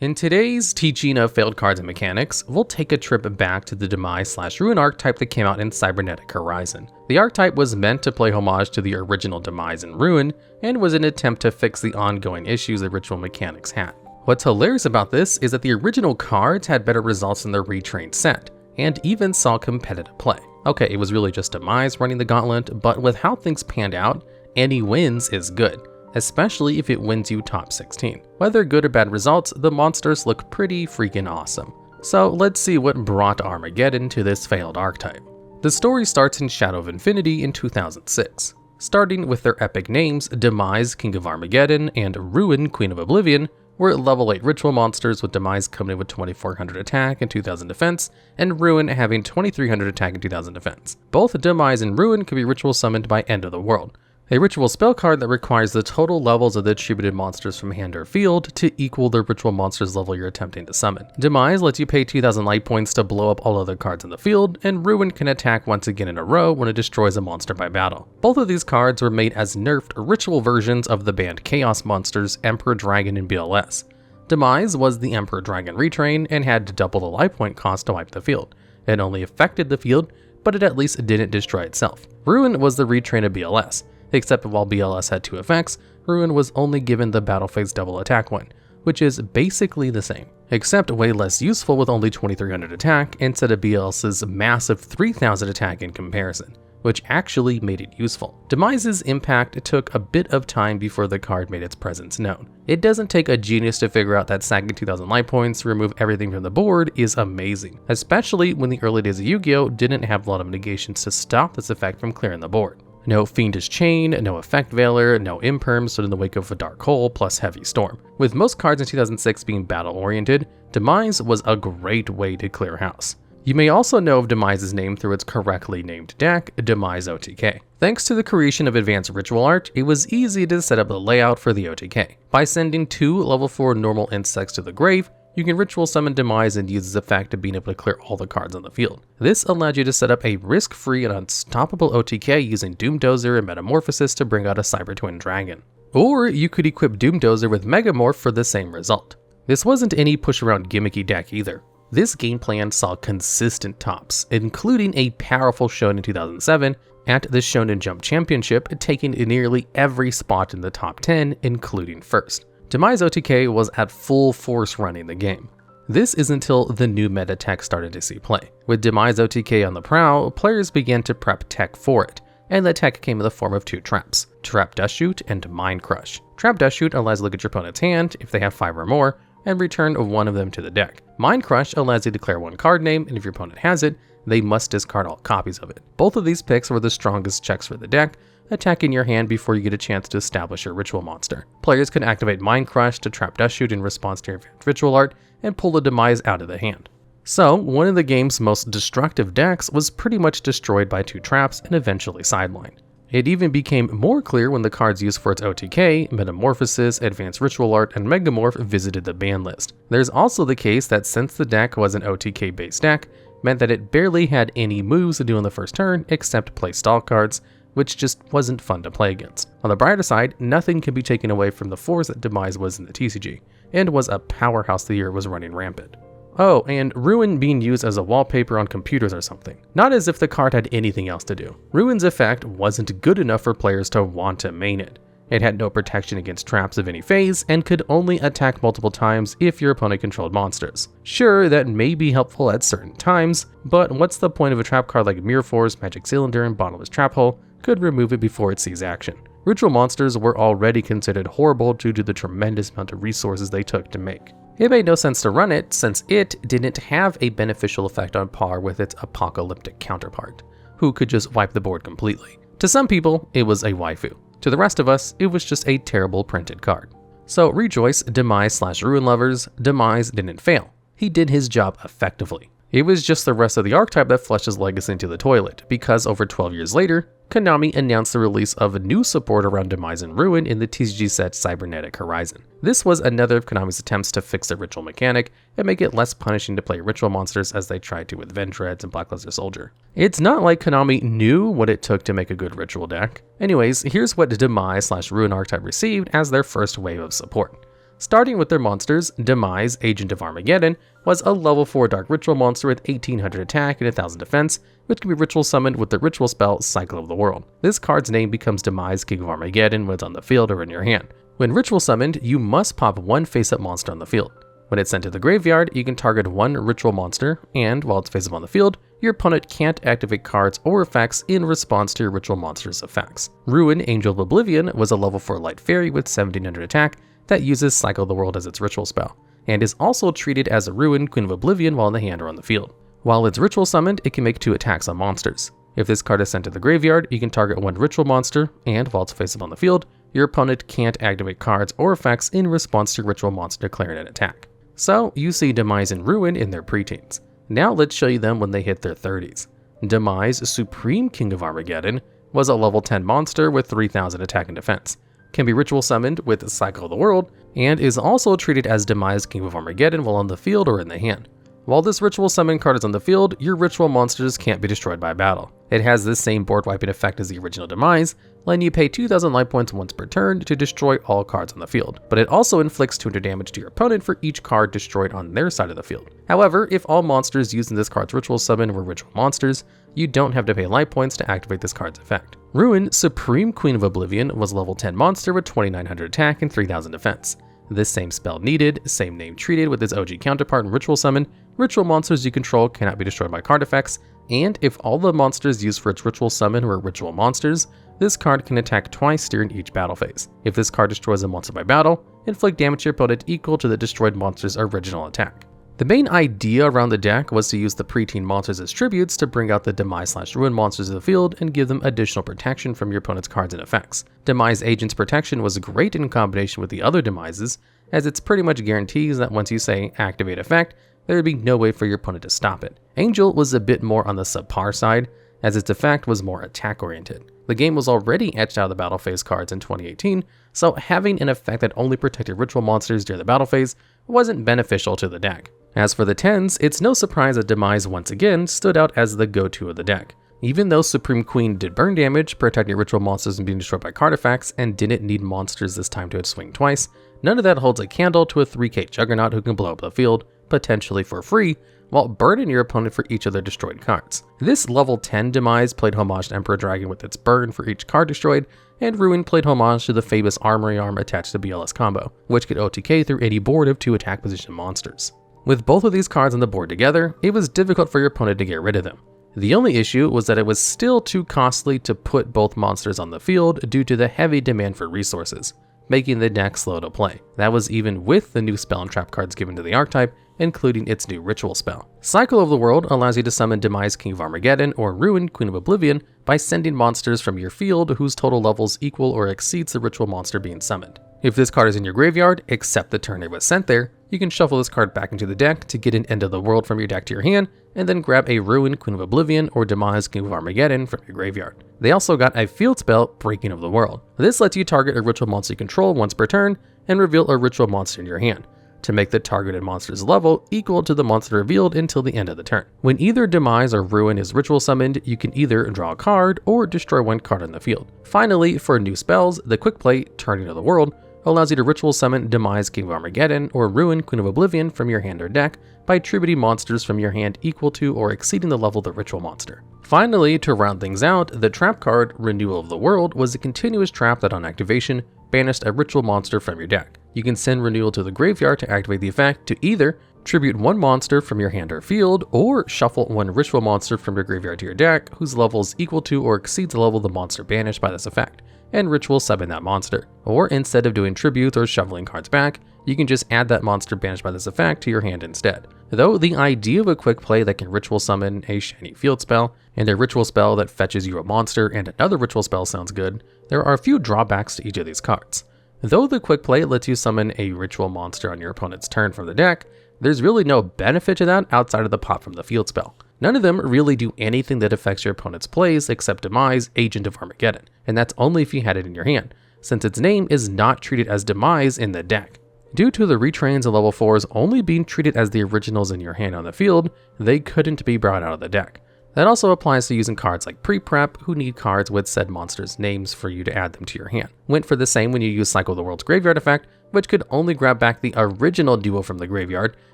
In today's teaching of failed cards and mechanics, we'll take a trip back to the Demise/Ruin archetype that came out in Cybernetic Horizon. The archetype was meant to play homage to the original Demise and Ruin, and was an attempt to fix the ongoing issues the ritual mechanics had. What's hilarious about this is that the original cards had better results in the retrain set, and even saw competitive play. Okay, it was really just Demise running the gauntlet, but with how things panned out, any wins is good, especially if it wins you top 16. Whether good or bad results, the monsters look pretty freaking awesome. So let's see what brought Armageddon to this failed archetype. The story starts in Shadow of Infinity in 2006. Starting with their epic names, Demise, King of Armageddon, and Ruin, Queen of Oblivion, were level 8 ritual monsters, with Demise coming in with 2400 attack and 2000 defense, and Ruin having 2300 attack and 2000 defense. Both Demise and Ruin could be ritual summoned by End of the World, a ritual spell card that requires the total levels of the attributed monsters from hand or field to equal the ritual monster's level you're attempting to summon. Demise lets you pay 2000 light points to blow up all other cards in the field, and Ruin can attack once again in a row when it destroys a monster by battle. Both of these cards were made as nerfed ritual versions of the banned chaos monsters Emperor Dragon and BLS. Demise was the Emperor Dragon retrain and had to double the life point cost to wipe the field. It only affected the field, but it at least didn't destroy itself. Ruin was the retrain of BLS. Except while BLS had 2 effects, Ruin was only given the battle phase double attack one, which is basically the same, except way less useful with only 2300 attack instead of BLS's massive 3000 attack in comparison, which actually made it useful. Demise's impact took a bit of time before the card made its presence known. It doesn't take a genius to figure out that sacking 2000 life points to remove everything from the board is amazing, especially when the early days of Yu-Gi-Oh! Didn't have a lot of negations to stop this effect from clearing the board. No Fiendish Chain, no Effect Veiler, no Imperm stood in the wake of a Dark Hole plus Heavy Storm. With most cards in 2006 being battle-oriented, Demise was a great way to clear house. You may also know of Demise's name through its correctly named deck, Demise OTK. Thanks to the creation of advanced ritual art, it was easy to set up a layout for the OTK. By sending 2 level 4 normal insects to the grave, you can ritual summon Demise and use its effect of being able to clear all the cards on the field. This allowed you to set up a risk-free and unstoppable OTK using Doomdozer and Metamorphosis to bring out a Cyber Twin Dragon. Or you could equip Doomdozer with Megamorph for the same result. This wasn't any push-around gimmicky deck either. This game plan saw consistent tops, including a powerful Shonen in 2007 at the Shonen Jump Championship, taking nearly every spot in the top 10, including first. Demise OTK was at full force running the game. This is until the new meta tech started to see play. With Demise OTK on the prowl, players began to prep tech for it, and the tech came in the form of 2 traps, Trap Dust Shoot and Mind Crush. Trap Dust Shoot allows you to look at your opponent's hand if they have 5 or more, and return one of them to the deck. Mind Crush allows you to declare 1 card name, and if your opponent has it, they must discard all copies of it. Both of these picks were the strongest checks for the deck, attacking your hand before you get a chance to establish your ritual monster. Players can activate Mind Crush to trap Dust Shoot in response to your ritual art and pull the Demise out of the hand. So, one of the game's most destructive decks was pretty much destroyed by 2 traps and eventually sidelined. It even became more clear when the cards used for its OTK, Metamorphosis, Advanced Ritual Art, and Megamorph visited the ban list. There's also the case that since the deck was an OTK based deck, meant that it barely had any moves to do on the first turn except play stall cards, which just wasn't fun to play against. On the brighter side, nothing can be taken away from the force that Demise was in the TCG, and was a powerhouse the year it was running rampant. Oh, and Ruin being used as a wallpaper on computers or something. Not as if the card had anything else to do. Ruin's effect wasn't good enough for players to want to main it. It had no protection against traps of any phase, and could only attack multiple times if your opponent controlled monsters. Sure, that may be helpful at certain times, but what's the point of a trap card like Mirror Force, Magic Cylinder, and Bottomless Trap Hole? Could remove it before it sees action. Ritual monsters were already considered horrible due to the tremendous amount of resources they took to make. It made no sense to run it since it didn't have a beneficial effect on par with its apocalyptic counterpart, who could just wipe the board completely. To some people, it was a waifu. To the rest of us, it was just a terrible printed card. So rejoice, Demise/Ruin lovers, Demise didn't fail. He did his job effectively. It was just the rest of the archetype that flushed his legacy into the toilet, because over 12 years later, Konami announced the release of a new support around Demise and Ruin in the TCG set Cybernetic Horizon. This was another of Konami's attempts to fix the ritual mechanic and make it less punishing to play ritual monsters as they tried to with Vendreads and Black Luster Soldier. It's not like Konami knew what it took to make a good ritual deck. Anyways, here's what Demise/Ruin archetype received as their first wave of support. Starting with their monsters, Demise, Agent of Armageddon, was a level 4 Dark Ritual monster with 1800 attack and 1000 defense, which can be ritual summoned with the ritual spell Cycle of the World. This card's name becomes Demise, King of Armageddon when it's on the field or in your hand. When ritual summoned, you must pop one face-up monster on the field. When it's sent to the graveyard, you can target one ritual monster, and while it's face-up on the field, your opponent can't activate cards or effects in response to your ritual monster's effects. Ruin, Angel of Oblivion, was a level 4 light fairy with 1700 attack that uses Cycle of the World as its ritual spell, and is also treated as a Ruin, Queen of Oblivion while in the hand or on the field. While it's ritual summoned, it can make 2 attacks on monsters. If this card is sent to the graveyard, you can target one ritual monster, and while it's face-up on the field, your opponent can't activate cards or effects in response to your ritual monster declaring an attack. So, you see Demise and Ruin in their preteens. Now let's show you them when they hit their 30s. Demise, Supreme King of Armageddon, was a level 10 monster with 3000 attack and defense, can be ritual summoned with Cycle of the World, and is also treated as Demise, King of Armageddon while on the field or in the hand. While this ritual summon card is on the field, your ritual monsters can't be destroyed by battle. It has the same board wiping effect as the original Demise, letting you pay 2000 life points once per turn to destroy all cards on the field, but it also inflicts 200 damage to your opponent for each card destroyed on their side of the field. However, if all monsters used in this card's ritual summon were ritual monsters, you don't have to pay life points to activate this card's effect. Ruin, Supreme Queen of Oblivion, was a level 10 monster with 2900 attack and 3000 defense. This same spell needed, same name treated with its OG counterpart in ritual summon, ritual monsters you control cannot be destroyed by card effects, and if all the monsters used for its ritual summon were ritual monsters, this card can attack twice during each battle phase. If this card destroys a monster by battle, inflict damage to your opponent equal to the destroyed monster's original attack. The main idea around the deck was to use the preteen monsters as tributes to bring out the Demise/Ruin monsters of the field and give them additional protection from your opponent's cards and effects. Demise Agent's protection was great in combination with the other Demises, as it's pretty much guarantees that once you say activate effect, there would be no way for your opponent to stop it. Angel was a bit more on the subpar side, as its effect was more attack oriented. The game was already etched out of the battle phase cards in 2018, so having an effect that only protected ritual monsters during the battle phase wasn't beneficial to the deck. As for the 10s, it's no surprise that Demise once again stood out as the go-to of the deck. Even though Supreme Queen did burn damage, protecting ritual monsters from being destroyed by card effects, and didn't need monsters this time to swing twice, none of that holds a candle to a 3k Juggernaut who can blow up the field, potentially for free, while burning your opponent for each of their destroyed cards. This level 10 Demise played homage to Emperor Dragon with its burn for each card destroyed, and Ruin played homage to the famous Armory Arm attached to BLS combo, which could OTK through any board of 2 attack position monsters. With both of these cards on the board together, it was difficult for your opponent to get rid of them. The only issue was that it was still too costly to put both monsters on the field due to the heavy demand for resources, making the deck slow to play. That was even with the new spell and trap cards given to the archetype, including its new ritual spell. Cycle of the World allows you to summon Demise, King of Armageddon, or Ruin, Queen of Oblivion, by sending monsters from your field whose total levels equal or exceeds the ritual monster being summoned. If this card is in your graveyard, except the turn it was sent there, you can shuffle this card back into the deck to get an End of the World from your deck to your hand, and then grab a Ruin, Queen of Oblivion, or Demise, King of Armageddon from your graveyard. They also got a field spell, Breaking of the World. This lets you target a ritual monster you control once per turn, and reveal a ritual monster in your hand, to make the targeted monster's level equal to the monster revealed until the end of the turn. When either Demise or Ruin is ritual summoned, you can either draw a card or destroy one card on the field. Finally, for new spells, the quick play, Turning of the World, allows you to ritual summon Demise, King of Armageddon, or Ruin, Queen of Oblivion from your hand or deck by tributing monsters from your hand equal to or exceeding the level of the ritual monster. Finally, to round things out, the trap card, Renewal of the World, was a continuous trap that on activation banished a ritual monster from your deck. You can send Renewal to the graveyard to activate the effect to either tribute one monster from your hand or field, or shuffle one ritual monster from your graveyard to your deck whose level is equal to or exceeds the level of the monster banished by this effect, and ritual summon that monster. Or instead of doing tributes or shuffling cards back, you can just add that monster banished by this effect to your hand instead. Though the idea of a quick play that can ritual summon a shiny field spell, and a ritual spell that fetches you a monster and another ritual spell sounds good, there are a few drawbacks to each of these cards. Though the quick play lets you summon a ritual monster on your opponent's turn from the deck, there's really no benefit to that outside of the pop from the field spell. None of them really do anything that affects your opponent's plays except Demise, Agent of Armageddon, and that's only if you had it in your hand, since its name is not treated as Demise in the deck. Due to the retrains and level 4s only being treated as the originals in your hand on the field, they couldn't be brought out of the deck. That also applies to using cards like Pre-Prep, who need cards with said monsters' names for you to add them to your hand. Went for the same when you use Cycle of the World's graveyard effect, which could only grab back the original duo from the graveyard,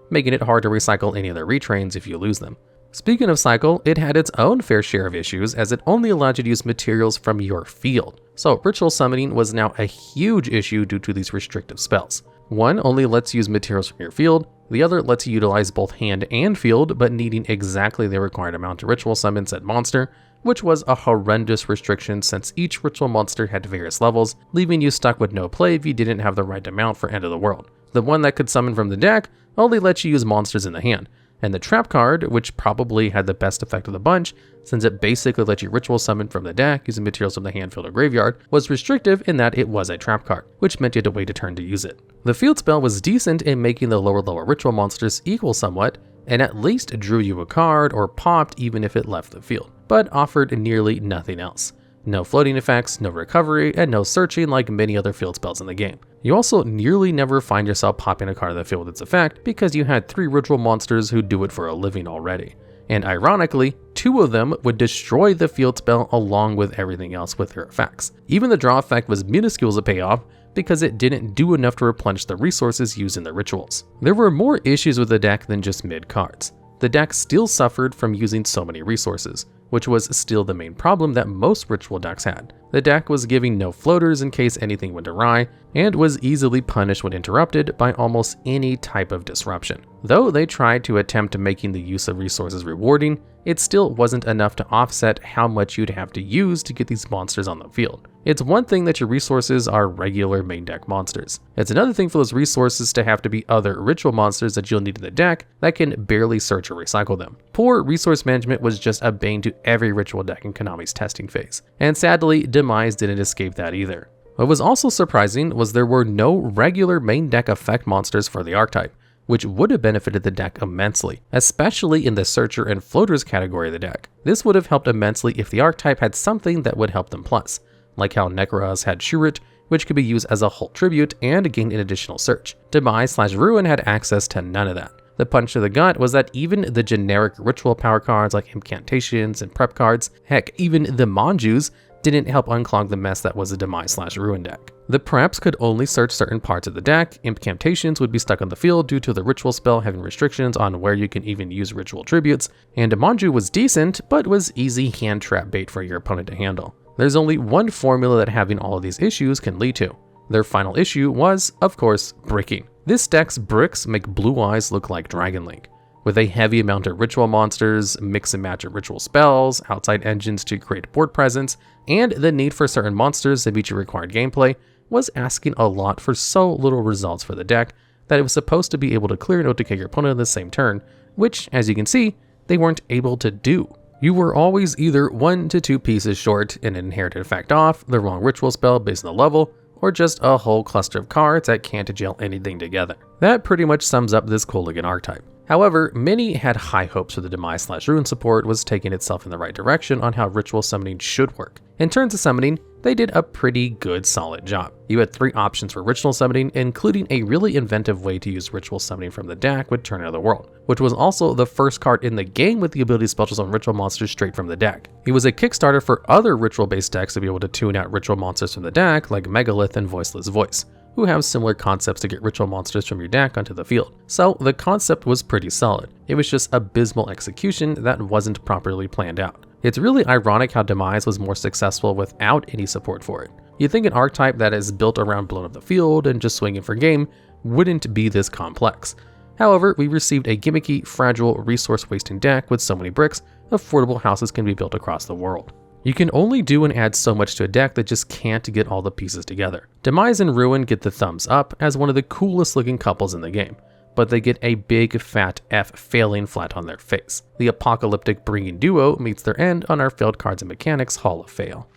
making it hard to recycle any of the retrains if you lose them. Speaking of cycle, it had its own fair share of issues as it only allowed you to use materials from your field. So ritual summoning was now a huge issue due to these restrictive spells. One only lets you use materials from your field, the other lets you utilize both hand and field, but needing exactly the required amount to ritual summon said monster, which was a horrendous restriction since each ritual monster had various levels, leaving you stuck with no play if you didn't have the right amount for End of the World. The one that could summon from the deck only lets you use monsters in the hand, and the trap card, which probably had the best effect of the bunch, since it basically let you ritual summon from the deck using materials from the hand, field, or graveyard, was restrictive in that it was a trap card, which meant you had to wait a turn to use it. The field spell was decent in making the lower ritual monsters equal somewhat, and at least drew you a card or popped even if it left the field, but offered nearly nothing else. No floating effects, no recovery, and no searching like many other field spells in the game. You also nearly never find yourself popping a card in the field with its effect because you had 3 ritual monsters who do it for a living already. And ironically, 2 of them would destroy the field spell along with everything else with their effects. Even the draw effect was minuscule as a payoff because it didn't do enough to replenish the resources used in the rituals. There were more issues with the deck than just mid cards. The deck still suffered from using so many resources, which was still the main problem that most ritual decks had. The deck was giving no floaters in case anything went awry, and was easily punished when interrupted by almost any type of disruption. Though they tried to attempt making the use of resources rewarding, it still wasn't enough to offset how much you'd have to use to get these monsters on the field. It's one thing that your resources are regular main deck monsters. It's another thing for those resources to have to be other ritual monsters that you'll need in the deck that can barely search or recycle them. Poor resource management was just a bane to every ritual deck in Konami's testing phase, and sadly, Demise didn't escape that either. What was also surprising was there were no regular main deck effect monsters for the archetype, which would have benefited the deck immensely, especially in the searcher and floaters category of the deck. This would have helped immensely if the archetype had something that would help them plus, like how Necros had Shurit, which could be used as a whole tribute and gain an additional search. Demise/Ruin had access to none of that. The punch to the gut was that even the generic ritual power cards like incantations and prep cards, heck, even the Manjus, didn't help unclog the mess that was a Demise/Ruin deck. The preps could only search certain parts of the deck, incantations would be stuck on the field due to the ritual spell having restrictions on where you can even use ritual tributes, and Manju was decent, but was easy hand trap bait for your opponent to handle. There's only one formula that having all of these issues can lead to. Their final issue was, of course, bricking. This deck's bricks make Blue Eyes look like Dragon Link. With a heavy amount of ritual monsters, mix and match of ritual spells, outside engines to create board presence, and the need for certain monsters to meet your required gameplay, was asking a lot for so little results for the deck that it was supposed to be able to clear and OTK your opponent on the same turn, which, as you can see, they weren't able to do. You were always either 1 to 2 pieces short in an inherited effect off, the wrong ritual spell based on the level, or just a whole cluster of cards that can't gel anything together. That pretty much sums up this Kooligan archetype. However, many had high hopes for the Demise/Ruin support was taking itself in the right direction on how ritual summoning should work. In terms of summoning, they did a pretty good solid job. You had 3 options for ritual summoning, including a really inventive way to use ritual summoning from the deck with Turn of the World, which was also the first card in the game with the ability to spell summon ritual monsters straight from the deck. It was a kickstarter for other ritual-based decks to be able to tune out ritual monsters from the deck, like Megalith and Voiceless Voice, who have similar concepts to get ritual monsters from your deck onto the field. So the concept was pretty solid. It was just abysmal execution that wasn't properly planned out. It's really ironic how Demise was more successful without any support for it. You'd think an archetype that is built around blowing up the field and just swinging for game wouldn't be this complex. However, we received a gimmicky, fragile, resource-wasting deck with so many bricks, affordable houses can be built across the world. You can only do and add so much to a deck that just can't get all the pieces together. Demise and Ruin get the thumbs up as one of the coolest looking couples in the game, but they get a big fat F failing flat on their face. The apocalyptic bringing duo meets their end on our failed cards and mechanics Hall of Fail.